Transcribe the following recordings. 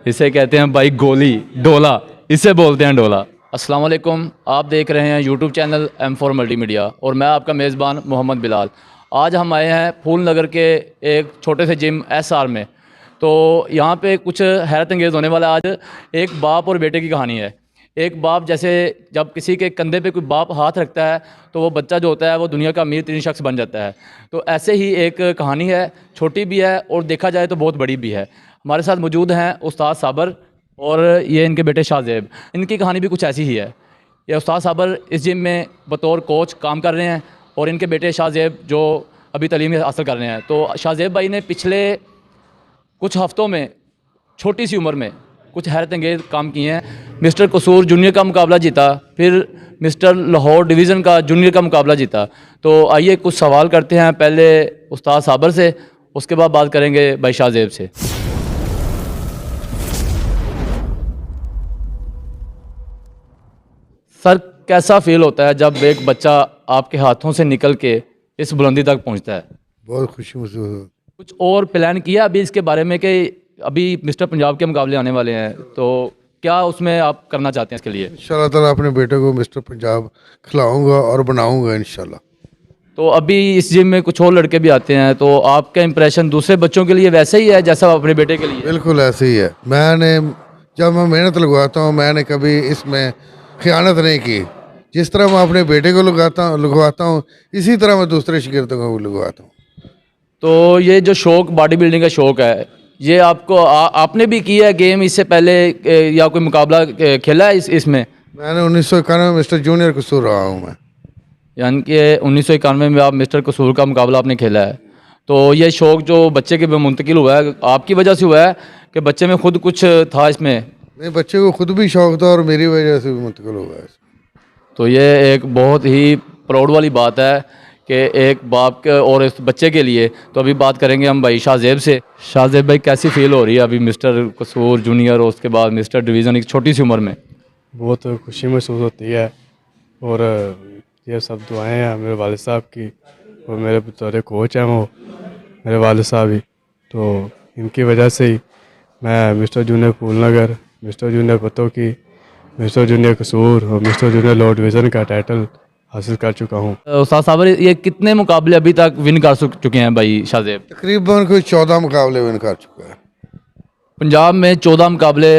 इसे कहते हैं भाई गोली, डोला, इसे बोलते हैं डोला। अस्सलाम वालेकुम, आप देख रहे हैं यूट्यूब चैनल M4 मल्टीमीडिया और मैं आपका मेज़बान मोहम्मद बिलाल। आज हम आए हैं फूल नगर के एक छोटे से जिम SR में। तो यहाँ पे कुछ हैरत अंगेज़ होने वाला आज एक बाप और बेटे की कहानी है। एक बाप, जैसे जब किसी के कंधे पे कोई बाप हाथ रखता है तो वो बच्चा जो होता है वो दुनिया का अमीर तरीन शख्स बन जाता है। तो ऐसे ही एक कहानी है, छोटी भी है और देखा जाए तो बहुत बड़ी भी है। हमारे साथ मौजूद हैं उस्ताद साबर और ये इनके बेटे शाहज़ेब। इनकी कहानी भी कुछ ऐसी ही है। ये उस्ताद साबर इस जिम में बतौर कोच काम कर रहे हैं और इनके बेटे शाहज़ेब जो अभी तालीम हासिल कर रहे हैं। तो शाहज़ेब भाई ने पिछले कुछ हफ़्तों में छोटी सी उम्र में कुछ हैरत अंगेज़ काम किए हैं। मिस्टर कसूर जूनियर का मुकाबला जीता, फिर मिस्टर लाहौर डिवीज़न का जूनियर का मुकाबला जीता। तो आइए कुछ सवाल करते हैं पहले उस्ताद साबर से, उसके बाद बात करेंगे भाई शाहज़ेब से। सर, कैसा फ़ील होता है जब एक बच्चा आपके हाथों से निकल के इस बुलंदी तक पहुंचता है? बहुत खुशी महसूस होती कुछ और प्लान किया अभी इसके बारे में कि अभी मिस्टर पंजाब के मुकाबले आने वाले हैं, तो क्या उसमें आप करना चाहते हैं इसके लिए? है। इंशाल्लाह ताला अपने बेटे को मिस्टर पंजाब खिलाऊंगा और बनाऊंगा इंशाल्लाह। तो अभी इस जिम में कुछ और लड़के भी आते हैं, तो आपका इंप्रेशन दूसरे बच्चों के लिए वैसे ही है जैसा अपने बेटे के लिए? बिल्कुल ऐसे ही है। जब मैं मेहनत लगवाता हूँ, मैंने कभी इसमें खयानत नहीं की। जिस तरह मैं अपने बेटे को लगवाता हूँ, इसी तरह मैं दूसरे शागिर्दों को भी लगवाता हूँ। तो ये जो शौक़ बॉडी बिल्डिंग का शौक़ है, ये आपको आपने भी किया है गेम इससे पहले या कोई मुकाबला खेला है इसमें? मैंने 1991 में मिस्टर जूनियर कसूर रहा हूँ मैं। यानी कि 1991 में आप मिस्टर कसूर का मुकाबला आपने खेला है। तो ये शौक़ जो बच्चे के मुंतकिल हुआ है आपकी वजह से हुआ है कि बच्चे में खुद कुछ था इसमें? मेरे बच्चे को खुद भी शौक था और मेरी वजह से भी मुंतकिल हुआ है। तो ये एक बहुत ही प्राउड वाली बात है कि एक बाप के और इस बच्चे के लिए। तो अभी बात करेंगे हम भाई शाहज़ेब से। शाहज़ेब भाई, कैसी फ़ील हो रही है अभी मिस्टर कसूर जूनियर और उसके बाद मिस्टर डिवीज़न एक छोटी सी उम्र में? बहुत खुशी महसूस होती है और ये सब दुआएं हैं मेरे वालिद साहब की और मेरे बतौर कोच हैं वो मेरे वालिद साहब ही। तो इनकी वजह से ही मैं mister junior Phoolnagar, mister junior पत्तों की, मिस्टर जूनियर कसूर और मिस्टर जूनियर लॉर्ड डिवीज़न का टाइटल हासिल कर चुका हूँ। उस्ताद साबर, ये कितने मुकाबले अभी तक विन कर चुके हैं भाई शाहज़ेब? तकरीबन कोई 14 मुकाबले विन कर चुका है। पंजाब में 14 मुकाबले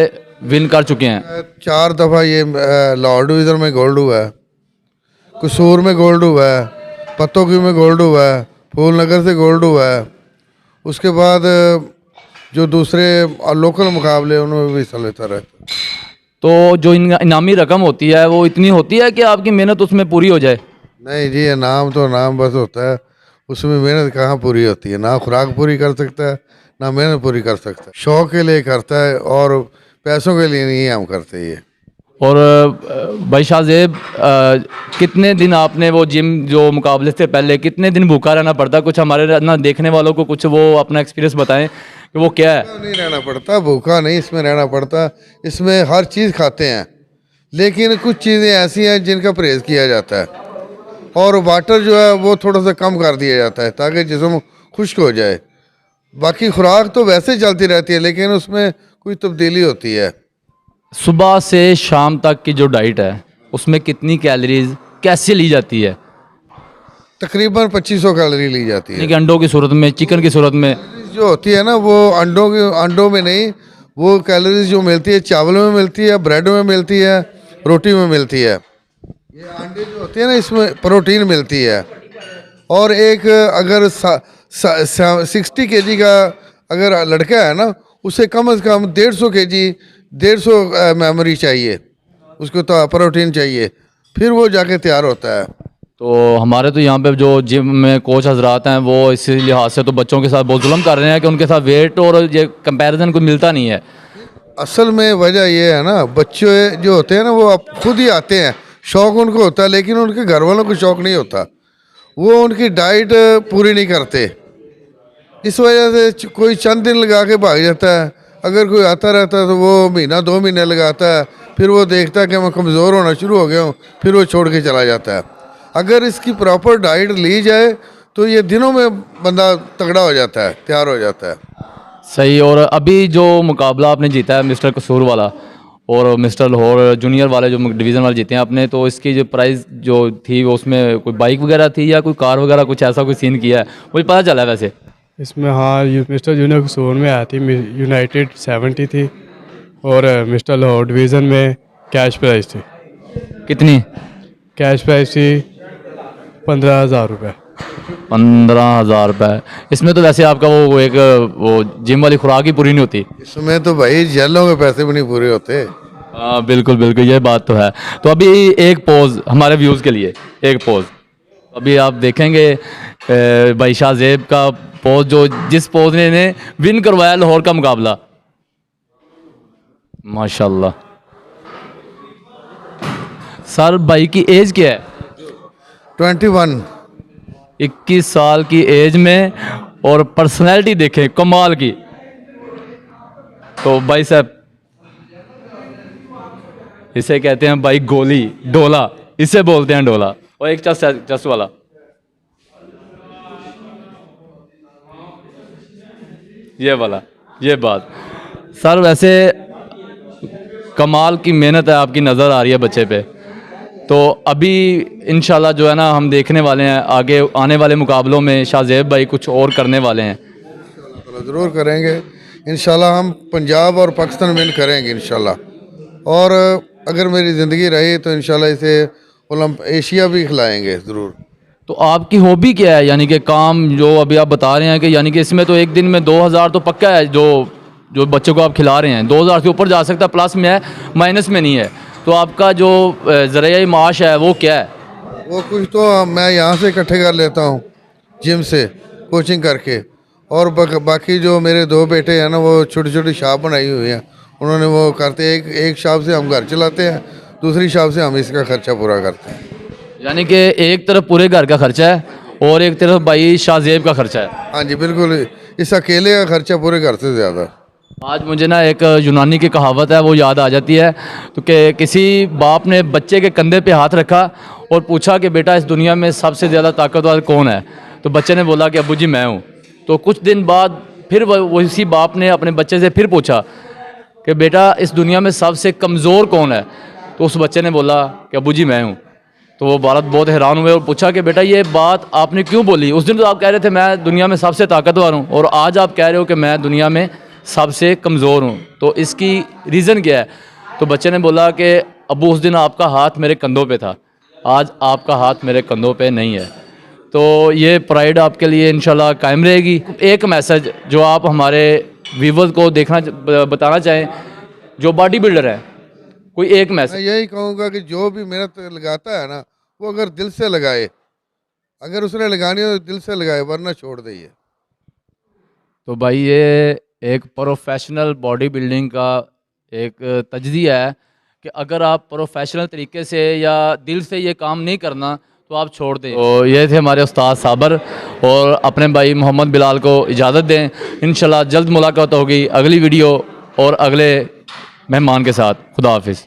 विन कर चुके हैं। 4 दफ़ा ये लाहौर डिवीज़न में गोल्ड हुआ है, कसूर में गोल्ड हुआ है, पत्तोकी में गोल्ड हुआ है, फूलनगर से गोल्ड हुआ है। उसके बाद जो दूसरे लोकल मुकाबले उनमें भी हिस्सा लेता रहता है। तो जो इनामी रकम होती है वो इतनी होती है कि आपकी मेहनत उसमें पूरी हो जाए? नहीं जी, नाम तो नाम बस होता है, उसमें मेहनत कहाँ पूरी होती है। ना खुराक पूरी कर सकता है, ना मेहनत पूरी कर सकता है। शौक़ के लिए करता है और पैसों के लिए नहीं हम करते ये। और भाई शाहज़ेब, कितने दिन आपने वो जिम जो मुकाबले से पहले कितने दिन भूखा रहना पड़ता? कुछ हमारे ना देखने वालों को कुछ वो अपना एक्सपीरियंस बताएं कि वो क्या है। नहीं रहना पड़ता, भूखा नहीं इसमें रहना पड़ता। इसमें हर चीज़ खाते हैं, लेकिन कुछ चीज़ें ऐसी हैं जिनका परहेज़ किया जाता है और वाटर जो है वो थोड़ा सा कम कर दिया जाता है ताकि जिस्म खुश्क हो जाए। बाकी खुराक तो वैसे चलती रहती है, लेकिन उसमें कोई तब्दीली होती है। सुबह से शाम तक की जो डाइट है उसमें कितनी कैलोरीज कैसे ली जाती है? तकरीबन 2500 कैलोरी ली जाती है। यानी कि अंडों की सूरत में, चिकन की सूरत में? जो होती है ना वो अंडों में नहीं, वो कैलोरीज जो मिलती है चावलों में मिलती है, ब्रेड में मिलती है, रोटी में मिलती है। ये अंडे जो होते हैं ना इसमें प्रोटीन मिलती है। और एक अगर 60 kg का अगर लड़का है ना, उसे कम से कम 150 kg 150 मेमोरी चाहिए, उसको तो प्रोटीन चाहिए, फिर वो जाके तैयार होता है। तो हमारे तो यहाँ पे जो जिम में कोच हजरात हैं वो इसी लिहाज से तो बच्चों के साथ बहुत जुल्म कर रहे हैं कि उनके साथ वेट और ये कंपैरिजन कोई मिलता नहीं है। असल में वजह ये है ना, बच्चे जो होते हैं ना वो खुद ही आते हैं, शौक़ उनको होता है, लेकिन उनके घर वालों को शौक़ नहीं होता, वो उनकी डाइट पूरी नहीं करते। इस वजह से कोई चंद दिन लगा के भाग जाता है। अगर कोई आता रहता है तो वो महीना 2 महीने लगाता है, फिर वो देखता है कि मैं कमज़ोर होना शुरू हो गया हूँ, फिर वो छोड़ के चला जाता है। अगर इसकी प्रॉपर डाइट ली जाए तो ये दिनों में बंदा तगड़ा हो जाता है, तैयार हो जाता है। सही। और अभी जो मुकाबला आपने जीता है मिस्टर कसूर वाला और मिस्टर लाहौर जूनियर वाले जो डिवीज़न वाले जीते हैं आपने, तो इसकी जो प्राइस जो थी वो उसमें कोई बाइक वगैरह थी या कोई कार वगैरह कुछ ऐसा कोई सीन किया है, मुझे पता चला है वैसे। इसमें हाँ मिस्टर जूनियर कसूर में आई थी यूनाइटेड 70 थी और मिस्टर लाहौर डिवीज़न में कैश प्राइस थी। कितनी? कैश प्राइस थी 15,000 रुपये। 15,000 रुपये। इसमें तो वैसे आपका वो एक वो जिम वाली खुराक ही पूरी नहीं होती। इसमें तो भाई जेलों के पैसे भी नहीं पूरे होते। हाँ बिल्कुल बिल्कुल, ये बात तो है। तो अभी एक पोज हमारे व्यूज़ के लिए, एक पोज अभी आप देखेंगे भाई शाहजेब का पोज, जो जिस पोज ने इन्हें विन करवाया लाहौर का मुकाबला। माशाल्लाह। सर भाई की एज क्या है? 21। 21 साल की एज में, और पर्सनैलिटी देखें कमाल की। तो भाई साहब इसे कहते हैं भाई गोली डोला, इसे बोलते हैं डोला। और एक चस वाला। ये वाला, ये बात। सर वैसे कमाल की मेहनत है आपकी नज़र आ रही है बच्चे पे। तो अभी इंशाल्लाह जो है ना हम देखने वाले हैं आगे आने वाले मुकाबलों में शाहजेब भाई कुछ और करने वाले हैं। ज़रूर करेंगे इंशाल्लाह, हम पंजाब और पाकिस्तान विन करेंगे इंशाल्लाह। और अगर मेरी ज़िंदगी रही तो इंशाल्लाह इसे एशिया भी खिलाएंगे ज़रूर। तो आपकी हॉबी क्या है, यानी कि काम जो अभी आप बता रहे हैं कि यानी कि इसमें तो एक दिन में 2,000 तो पक्का है, जो जो बच्चों को आप खिला रहे हैं 2,000 से ऊपर जा सकता है, प्लस में है माइनस में नहीं है। तो आपका जो ज़रिया माश है वो क्या है? वो कुछ तो मैं यहाँ से इकट्ठे कर लेता हूँ जिम से कोचिंग करके, और बाकी जो मेरे 2 बेटे हैं ना वो छोटी छोटी शॉप बनाई हुई है, उन्होंने वो करते हैं। एक शॉप से हम घर चलाते हैं, दूसरी शॉप से हम इसका खर्चा पूरा करते हैं। यानी कि एक तरफ पूरे घर का खर्चा है और एक तरफ भाई शाहजेब का खर्चा है। हाँ जी बिल्कुल, इस अकेले का खर्चा पूरे घर से ज़्यादा। आज मुझे ना एक यूनानी की कहावत है वो याद आ जाती है, तो कि किसी बाप ने बच्चे के कंधे पे हाथ रखा और पूछा कि बेटा इस दुनिया में सबसे ज़्यादा ताकतवर कौन है? तो बच्चे ने बोला कि अब्बू जी मैं हूँ। तो कुछ दिन बाद फिर उसी बाप ने अपने बच्चे से फिर पूछा कि बेटा इस दुनिया में सबसे कमज़ोर कौन है? तो उस बच्चे ने बोला कि अब्बू जी मैं हूँ। तो वो बालक बहुत हैरान हुए और पूछा कि बेटा ये बात आपने क्यों बोली? उस दिन तो आप कह रहे थे मैं दुनिया में सबसे ताकतवर हूँ, और आज आप कह रहे हो कि मैं दुनिया में सबसे कमज़ोर हूँ, तो इसकी रीज़न क्या है? तो बच्चे ने बोला कि अब्बू उस दिन आपका हाथ मेरे कंधों पे था, आज आपका हाथ मेरे कंधों पे नहीं है। तो ये प्राइड आपके लिए इंशाल्लाह कायम रहेगी। एक मैसेज जो आप हमारे व्यूवर्स को बताना चाहें जो बॉडी बिल्डर है, कोई एक मैं मैसेज। यही कहूँगा कि जो भी मेहनत लगाता है ना वो अगर दिल से लगाए, अगर उसने लगानी हो तो दिल से लगाए, वरना छोड़ दे। तो भाई ये एक प्रोफेशनल बॉडी बिल्डिंग का एक तजज़िया है कि अगर आप प्रोफेशनल तरीके से या दिल से ये काम नहीं करना तो आप छोड़ दें। तो ये थे हमारे उस्ताद साबर, और अपने भाई मोहम्मद बिलाल को इजाज़त दें। इंशाल्लाह जल्द मुलाकात होगी अगली वीडियो और अगले मेहमान के साथ। खुदा हाफिज़।